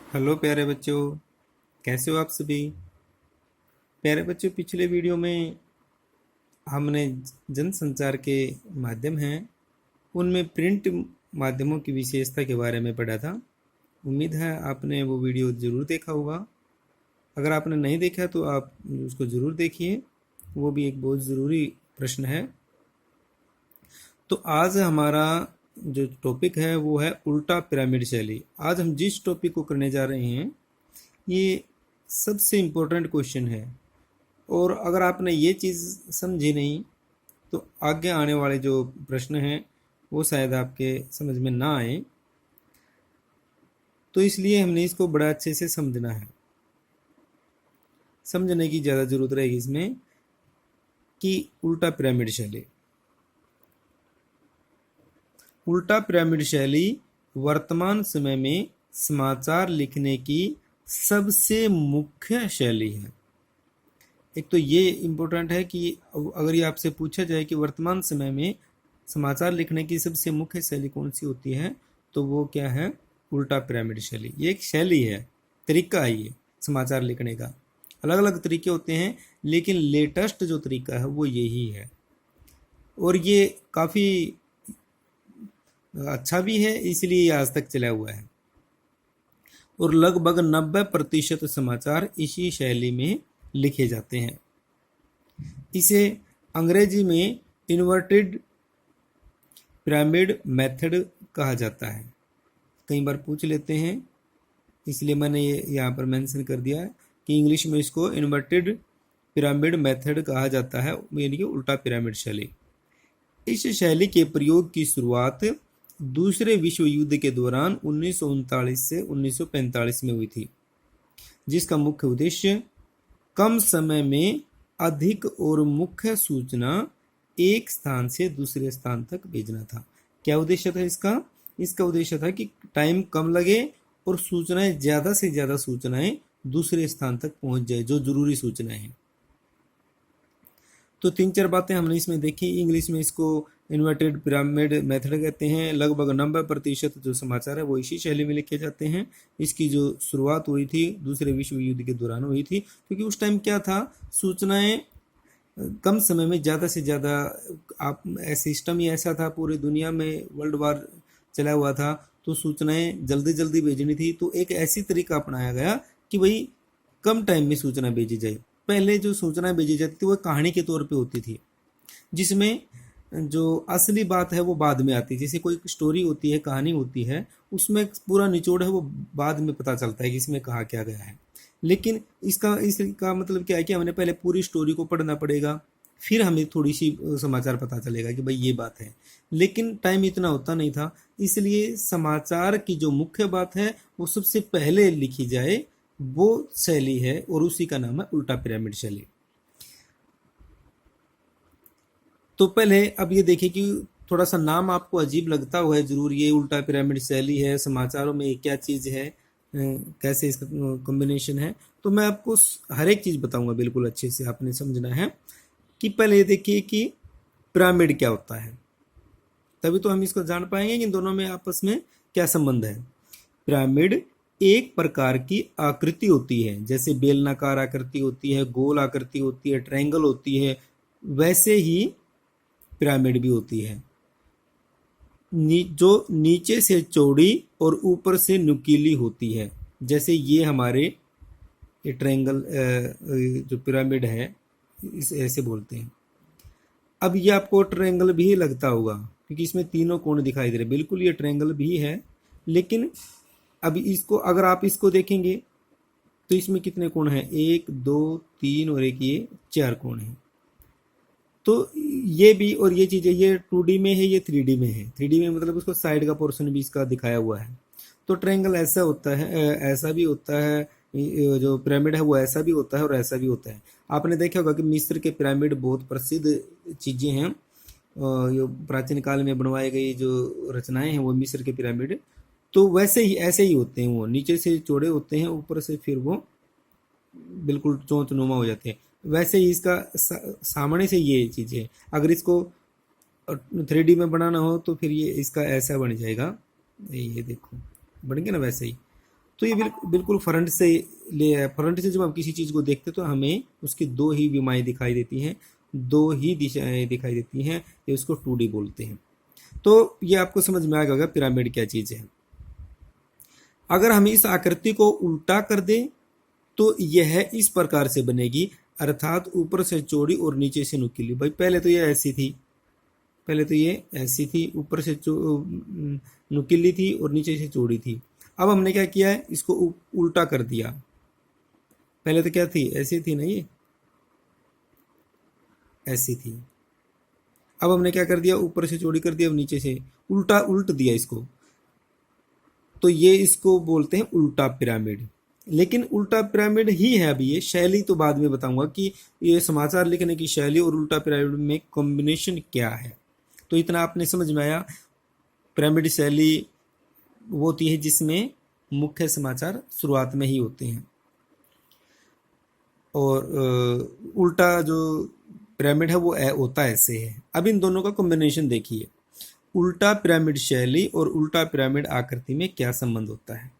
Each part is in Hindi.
हेलो प्यारे बच्चों, कैसे हो आप सभी। प्यारे बच्चों, पिछले वीडियो में हमने जनसंचार के माध्यम हैं उनमें प्रिंट माध्यमों की विशेषता के बारे में पढ़ा था। उम्मीद है आपने वो वीडियो ज़रूर देखा होगा। अगर आपने नहीं देखा तो आप उसको ज़रूर देखिए, वो भी एक बहुत ज़रूरी प्रश्न है। तो आज हमारा जो टॉपिक है वो है उल्टा पिरामिड शैली। आज हम जिस टॉपिक को करने जा रहे हैं ये सबसे इम्पोर्टेंट क्वेश्चन है, और अगर आपने ये चीज़ समझी नहीं तो आगे आने वाले जो प्रश्न हैं वो शायद आपके समझ में ना आए। तो इसलिए हमने इसको बड़ा अच्छे से समझना है। समझने की ज़्यादा ज़रूरत रहेगी इसमें कि उल्टा पिरामिड शैली। उल्टा पिरामिड शैली वर्तमान समय में समाचार लिखने की सबसे मुख्य शैली है। एक तो ये इम्पोर्टेंट है कि अगर ये आपसे पूछा जाए कि वर्तमान समय में समाचार लिखने की सबसे मुख्य शैली कौन सी होती है, तो वो क्या है? उल्टा पिरामिड शैली। ये एक शैली है, तरीका है ये समाचार लिखने का। अलग अलग तरीके होते हैं लेकिन लेटेस्ट जो तरीका है वो यही है, और ये काफ़ी अच्छा भी है, इसलिए ये आज तक चला हुआ है। और लगभग 90% समाचार इसी शैली में लिखे जाते हैं। इसे अंग्रेजी में इन्वर्टेड पिरामिड मेथड कहा जाता है। कई बार पूछ लेते हैं, इसलिए मैंने ये यहाँ पर मेंशन कर दिया है कि इंग्लिश में इसको इन्वर्टेड पिरामिड मेथड कहा जाता है, यानी कि उल्टा पिरामिड शैली। इस शैली के प्रयोग की शुरुआत दूसरे विश्व युद्ध के दौरान 1939 से 1945 में हुई थी, जिसका मुख्य उद्देश्य कम समय में अधिक और मुख्य सूचना एक स्थान से दूसरे स्थान तक भेजना था। क्या उद्देश्य था इसका? इसका उद्देश्य था कि टाइम कम लगे और सूचनाएं ज़्यादा से ज़्यादा सूचनाएं दूसरे स्थान तक पहुंच जाए, जो जरूरी सूचनाएं हैं। तो 3-4 बातें हमने इसमें देखी। इंग्लिश में इसको इन्वर्टेड पिरामिड मेथड कहते हैं। लगभग 90% जो समाचार है वो इसी शैली में लिखे जाते हैं। इसकी जो शुरुआत हुई थी दूसरे विश्व युद्ध के दौरान हुई थी, क्योंकि उस टाइम क्या था, सूचनाएं कम समय में ज़्यादा से ज़्यादा, आप सिस्टम ही ऐसा था, पूरी दुनिया में वर्ल्ड वार चला हुआ था, तो सूचनाएं जल्दी जल्दी भेजनी थी। तो एक ऐसी तरीका अपनाया गया कि भाई कम टाइम में सूचना भेजी जाए। पहले जो सूचना भेजी जाती थी वो कहानी के तौर पे होती थी, जिसमें जो असली बात है वो बाद में आती है। जैसे कोई स्टोरी होती है, कहानी होती है, उसमें पूरा निचोड़ है वो बाद में पता चलता है कि इसमें कहा क्या गया है। लेकिन इसका मतलब क्या है कि हमें पहले पूरी स्टोरी को पढ़ना पड़ेगा, फिर हमें थोड़ी सी समाचार पता चलेगा कि भाई ये बात है। लेकिन टाइम इतना होता नहीं था, इसलिए समाचार की जो मुख्य बात है वो सबसे पहले लिखी जाए, वो शैली है, और उसी का नाम है उल्टा पिरामिड शैली। तो पहले अब ये देखिए कि थोड़ा सा नाम आपको अजीब लगता हुआ है जरूर, ये उल्टा पिरामिड शैली है, समाचारों में ये क्या चीज़ है, कैसे इसका कॉम्बिनेशन है। तो मैं आपको हर एक चीज़ बताऊंगा बिल्कुल अच्छे से, आपने समझना है। कि पहले ये देखिए कि पिरामिड क्या होता है, तभी तो हम इसको जान पाएंगे कि इन दोनों में आपस में क्या संबंध है। पिरामिड एक प्रकार की आकृति होती है, जैसे बेलनाकार आकृति होती है, गोल आकृति होती है, ट्रायंगल होती है, वैसे ही पिरामिड भी होती है, जो नीचे से चौड़ी और ऊपर से नुकीली होती है। जैसे ये हमारे ये ट्रायंगल जो पिरामिड है इसे ऐसे बोलते हैं। अब ये आपको ट्रायंगल भी लगता होगा क्योंकि इसमें तीनों कोण दिखाई दे रहे हैं, बिल्कुल ये ट्रायंगल भी है। लेकिन अब इसको अगर आप इसको देखेंगे तो इसमें कितने कोण हैं? 1 2 3 और एक ये 4 कोण हैं। तो ये भी, और ये चीज़ें, ये 2D में है, ये 3D में है। 3D में मतलब उसको साइड का पोर्शन भी इसका दिखाया हुआ है। तो ट्रायंगल ऐसा होता है, ऐसा भी होता है, जो पिरामिड है वो ऐसा भी होता है और ऐसा भी होता है। आपने देखा होगा कि मिस्र के पिरामिड बहुत प्रसिद्ध चीज़ें हैं, जो प्राचीन काल में बनवाई गई जो रचनाएं हैं वो मिस्र के पिरामिड, तो वैसे ही ऐसे ही होते हैं। वो नीचे से चौड़े होते हैं, ऊपर से फिर वो बिल्कुल चौंतनुमा हो जाते हैं। वैसे ही इसका सामने से ये चीज़ें, अगर इसको 3D में बनाना हो तो फिर ये इसका ऐसा बन जाएगा, ये देखो बन गया ना वैसे ही। तो ये बिल्कुल फ्रंट से जब हम किसी चीज़ को देखते हैं तो हमें उसकी दो ही विमाएँ दिखाई देती हैं, दो ही दिशाएं दिखाई देती हैं, ये उसको 2D बोलते हैं। तो ये आपको समझ में आ गया होगा पिरामिड क्या चीज़ है। अगर हम इस आकृति को उल्टा कर दें तो यह इस प्रकार से बनेगी, अर्थात ऊपर से चौड़ी और नीचे से नुकीली। भाई पहले तो ये ऐसी थी, ऊपर से नुकीली थी और नीचे से चौड़ी थी। अब हमने क्या किया है, इसको उल्टा कर दिया। पहले तो क्या थी, ऐसी थी ना, ये ऐसी थी। अब हमने क्या कर दिया, ऊपर से चौड़ी कर दिया, अब नीचे से उल्ट दिया इसको, तो ये इसको बोलते हैं उल्टा पिरामिड। लेकिन उल्टा पिरामिड ही है अभी ये, शैली तो बाद में बताऊंगा कि ये समाचार लिखने की शैली और उल्टा पिरामिड में कॉम्बिनेशन क्या है। तो इतना आपने समझ में आया। पिरामिड शैली वो होती है जिसमें मुख्य समाचार शुरुआत में ही होते हैं, और उल्टा जो पिरामिड है वो होता ऐसे है। अब इन दोनों का कॉम्बिनेशन देखिए, उल्टा पिरामिड शैली और उल्टा पिरामिड आकृति में क्या संबंध होता है।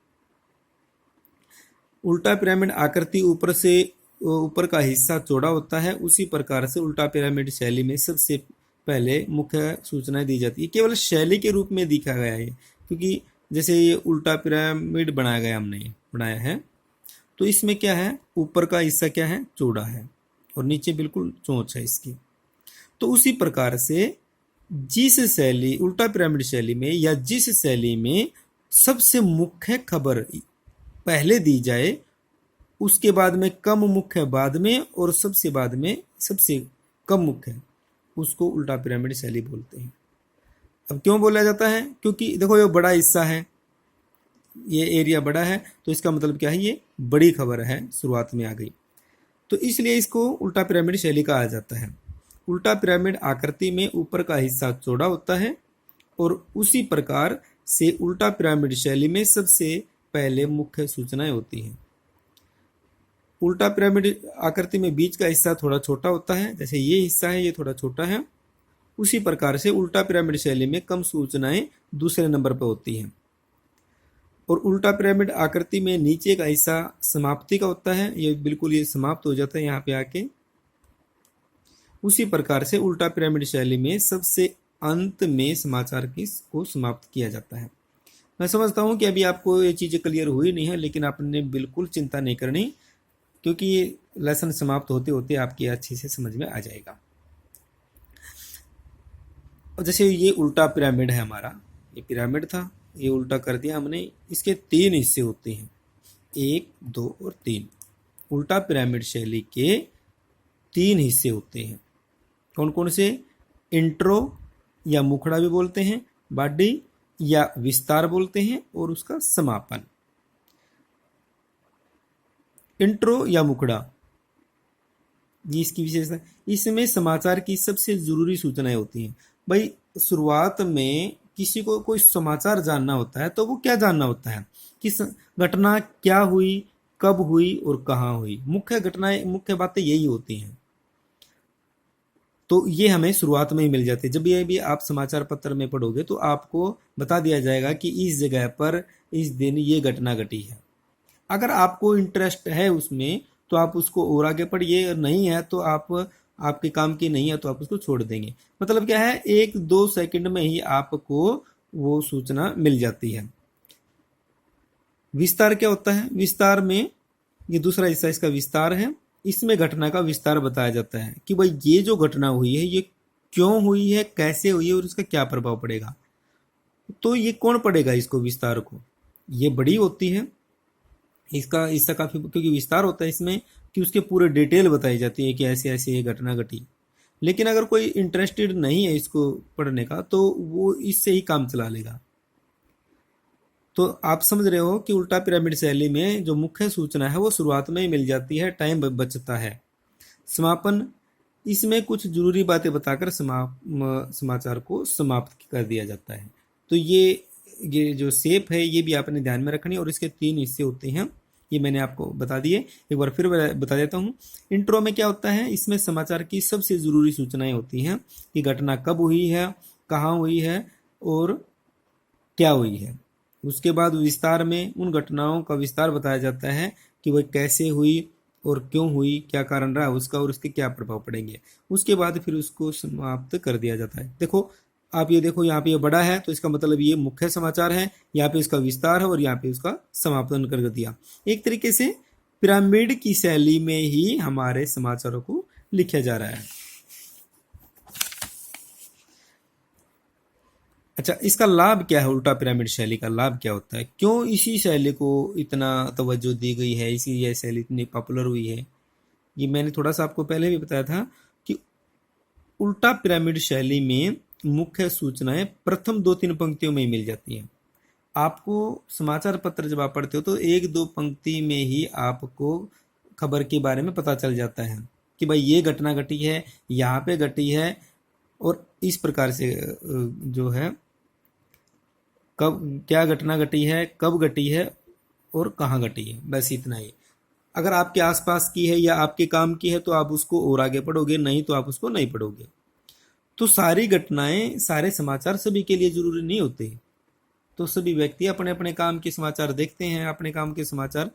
उल्टा पिरामिड आकृति ऊपर का हिस्सा चौड़ा होता है, उसी प्रकार से उल्टा पिरामिड शैली में सबसे पहले मुख्य सूचनाएं दी जाती है। केवल शैली के रूप में दिखा गया है, क्योंकि जैसे ये उल्टा पिरामिड हमने बनाया है, तो इसमें क्या है, ऊपर का हिस्सा क्या है, चौड़ा है और नीचे बिल्कुल चोंच है इसकी। तो उसी प्रकार से जिस शैली उल्टा पिरामिड शैली में या जिस शैली में सबसे मुख्य खबर पहले दी जाए, उसके बाद में कम मुख्य बाद में, और सबसे बाद में सबसे कम मुख्य, उसको उल्टा पिरामिड शैली बोलते हैं। अब क्यों बोला जाता है, क्योंकि देखो ये बड़ा हिस्सा है, ये एरिया बड़ा है, तो इसका मतलब क्या है, ये बड़ी खबर है, शुरुआत में आ गई, तो इसलिए इसको उल्टा पिरामिड शैली कहा जाता है। उल्टा पिरामिड आकृति में ऊपर का हिस्सा चौड़ा होता है, और उसी प्रकार से उल्टा पिरामिड शैली में सबसे पहले मुख्य सूचनाएं होती हैं। उल्टा पिरामिड आकृति में बीच का हिस्सा थोड़ा छोटा होता है, जैसे ये हिस्सा है, ये थोड़ा छोटा है। उसी प्रकार से उल्टा पिरामिड शैली में कम सूचनाएं दूसरे नंबर पर होती हैं, और उल्टा पिरामिड आकृति में नीचे का हिस्सा समाप्ति का होता है, ये बिल्कुल ये समाप्त हो जाता है यहाँ पे आके। उसी प्रकार से उल्टा पिरामिड शैली में सबसे अंत में समाचार को समाप्त किया जाता है। मैं समझता हूँ कि अभी आपको ये चीज़ें क्लियर हुई नहीं है, लेकिन आपने बिल्कुल चिंता नहीं करनी, क्योंकि ये लेसन समाप्त होते होते आपकी अच्छी से समझ में आ जाएगा। और जैसे ये उल्टा पिरामिड है हमारा, ये पिरामिड था, ये उल्टा कर दिया हमने, इसके 3 हिस्से होते हैं, 1, 2 और 3। उल्टा पिरामिड शैली के 3 हिस्से होते हैं। कौन कौन से, इंट्रो या मुखड़ा भी बोलते हैं, बॉडी या विस्तार बोलते हैं, और उसका समापन। इंट्रो या मुखड़ा, ये इसकी विशेषता, इसमें समाचार की सबसे जरूरी सूचनाएं होती हैं। भाई शुरुआत में किसी को कोई समाचार जानना होता है, तो वो क्या जानना होता है कि घटना क्या हुई, कब हुई और कहाँ हुई। मुख्य घटनाएं, मुख्य बातें यही होती हैं। तो ये हमें शुरुआत में ही मिल जाती है। जब ये भी आप समाचार पत्र में पढ़ोगे तो आपको बता दिया जाएगा कि इस जगह पर इस दिन ये घटना घटी है। अगर आपको इंटरेस्ट है उसमें तो आप उसको और आगे पढ़िए, नहीं है तो आपके काम की नहीं है तो आप उसको छोड़ देंगे। मतलब क्या है, 1-2 सेकंड में ही आपको वो सूचना मिल जाती है। विस्तार क्या होता है, विस्तार में ये दूसरा हिस्सा इसका विस्तार है। इसमें घटना का विस्तार बताया जाता है कि भाई ये जो घटना हुई है ये क्यों हुई है, कैसे हुई है और उसका क्या प्रभाव पड़ेगा। तो ये कौन पढ़ेगा इसको, विस्तार को, ये बड़ी होती है इसका हिस्सा काफी, क्योंकि विस्तार होता है इसमें कि उसके पूरे डिटेल बताई जाती है कि ऐसे ऐसे ये घटना घटी। लेकिन अगर कोई इंटरेस्टेड नहीं है इसको पढ़ने का तो वो इससे ही काम चला लेगा। तो आप समझ रहे हो कि उल्टा पिरामिड शैली में जो मुख्य सूचना है वो शुरुआत में ही मिल जाती है, टाइम बचता है। समापन, इसमें कुछ जरूरी बातें बताकर समाचार को समाप्त कर दिया जाता है। तो ये जो शेप है ये भी आपने ध्यान में रखनी है, और इसके 3 हिस्से होते हैं, ये मैंने आपको बता दिए। एक बार फिर बता देता हूँ। इंट्रो में क्या होता है, इसमें समाचार की सबसे जरूरी सूचनाएं होती हैं कि घटना कब हुई है, कहाँ हुई है और क्या हुई है। उसके बाद विस्तार में उन घटनाओं का विस्तार बताया जाता है कि वह कैसे हुई और क्यों हुई, क्या कारण रहा उसका और उसके क्या प्रभाव पड़ेंगे। उसके बाद फिर उसको समाप्त कर दिया जाता है। देखो आप ये देखो, यहाँ पे ये बड़ा है तो इसका मतलब ये मुख्य समाचार है, यहाँ पे इसका विस्तार है और यहाँ पे उसका समापन कर दिया। एक तरीके से पिरामिड की शैली में ही हमारे समाचारों को लिखा जा रहा है। अच्छा, इसका लाभ क्या है? उल्टा पिरामिड शैली का लाभ क्या होता है? क्यों इसी शैली को इतना तवज्जो दी गई है, इसी यह शैली इतनी पॉपुलर हुई है? ये मैंने थोड़ा सा आपको पहले भी बताया था कि उल्टा पिरामिड शैली में मुख्य सूचनाएं प्रथम 2-3 पंक्तियों में ही मिल जाती हैं। आपको समाचार पत्र जब आप पढ़ते हो तो 1-2 पंक्ति में ही आपको खबर के बारे में पता चल जाता है कि भाई ये घटना घटी है, यहाँ पे घटी है, और इस प्रकार से जो है कब क्या घटना घटी है, कब घटी है और कहाँ घटी है, बस इतना ही। अगर आपके आसपास की है या आपके काम की है तो आप उसको और आगे पढ़ोगे, नहीं तो आप उसको नहीं पढ़ोगे। तो सारी घटनाएं, सारे समाचार सभी के लिए जरूरी नहीं होते। तो सभी व्यक्ति अपने अपने काम के समाचार देखते हैं, अपने काम के समाचार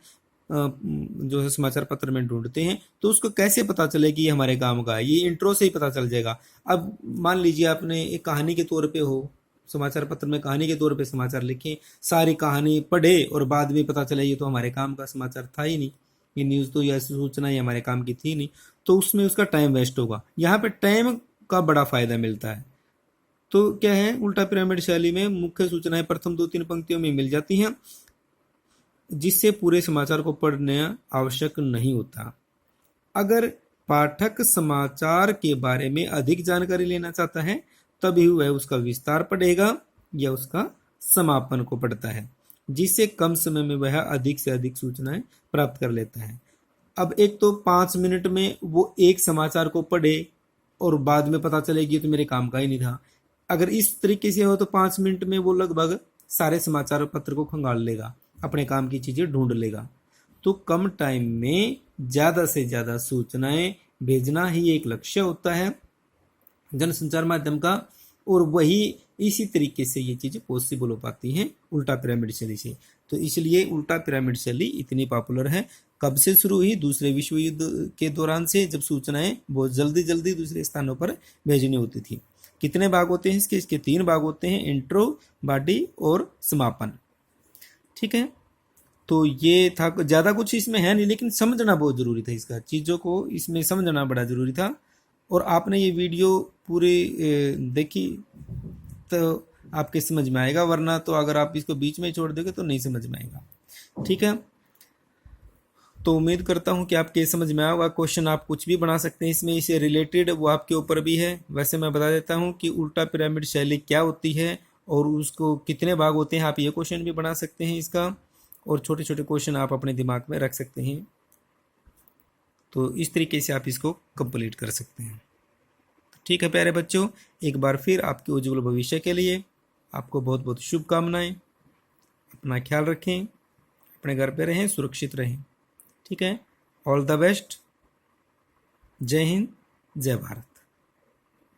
जो है समाचार पत्र में ढूंढते हैं। तो उसको कैसे पता चले कि ये हमारे काम का है? ये इंट्रो से ही पता चल जाएगा। अब मान लीजिए आपने एक कहानी के तौर पे हो, समाचार पत्र में कहानी के तौर पे समाचार लिखे, सारी कहानी पढ़े और बाद में पता चले ये तो हमारे काम का समाचार था ही नहीं, ये न्यूज़ तो या सूचना ये हमारे काम की थी नहीं, तो उसमें उसका टाइम वेस्ट होगा। यहाँ पे टाइम का बड़ा फायदा मिलता है। तो क्या है, उल्टा पिरामिड शैली में मुख्य सूचनाएं प्रथम 2-3 पंक्तियों में मिल जाती हैं, जिससे पूरे समाचार को पढ़ना आवश्यक नहीं होता। अगर पाठक समाचार के बारे में अधिक जानकारी लेना चाहता है तभी वह उसका विस्तार पढ़ेगा या उसका समापन को पढ़ता है, जिससे कम समय में वह अधिक से अधिक सूचनाएं प्राप्त कर लेता है। अब एक तो 5 मिनट में वो एक समाचार को पढ़े और बाद में पता चलेगी तो मेरे काम का ही नहीं था। अगर इस तरीके से हो तो 5 मिनट में वो लगभग सारे समाचार पत्र को खंगाल लेगा, अपने काम की चीजें ढूंढ लेगा। तो कम टाइम में ज्यादा से ज्यादा सूचनाएं भेजना ही एक लक्ष्य होता है जनसंचार माध्यम का, और वही इसी तरीके से ये चीजें पॉसिबल हो पाती हैं उल्टा पिरामिड शैली से। तो इसलिए उल्टा पिरामिड शैली इतनी पॉपुलर है। कब से शुरू हुई? दूसरे विश्व युद्ध के दौरान से, जब सूचनाएं बहुत जल्दी जल्दी दूसरे स्थानों पर भेजनी होती थी। कितने भाग होते हैं इसके? इसके 3 भाग होते हैं, इंट्रो, बॉडी और समापन। ठीक है, तो ये था। ज़्यादा कुछ इसमें है नहीं, लेकिन समझना बहुत ज़रूरी था, इसका चीज़ों को इसमें समझना बड़ा ज़रूरी था। और आपने ये वीडियो पूरी देखी तो आपके समझ में आएगा, वरना तो अगर आप इसको बीच में छोड़ दोगे तो नहीं समझ में आएगा। ठीक है, तो उम्मीद करता हूँ कि आपके समझ में आएगा। क्वेश्चन आप कुछ भी बना सकते हैं इसमें, इससे रिलेटेड, वो आपके ऊपर भी है। वैसे मैं बता देता हूँ कि उल्टा पिरामिड शैली क्या होती है और उसको कितने भाग होते हैं। आप ये क्वेश्चन भी बना सकते हैं इसका, और छोटे छोटे क्वेश्चन आप अपने दिमाग में रख सकते हैं। तो इस तरीके से आप इसको कंप्लीट कर सकते हैं। ठीक है प्यारे बच्चों, एक बार फिर आपके उज्जवल भविष्य के लिए आपको बहुत बहुत शुभकामनाएं। अपना ख्याल रखें, अपने घर पे रहें, सुरक्षित रहें। ठीक है, ऑल द बेस्ट। जय हिंद, जय भारत।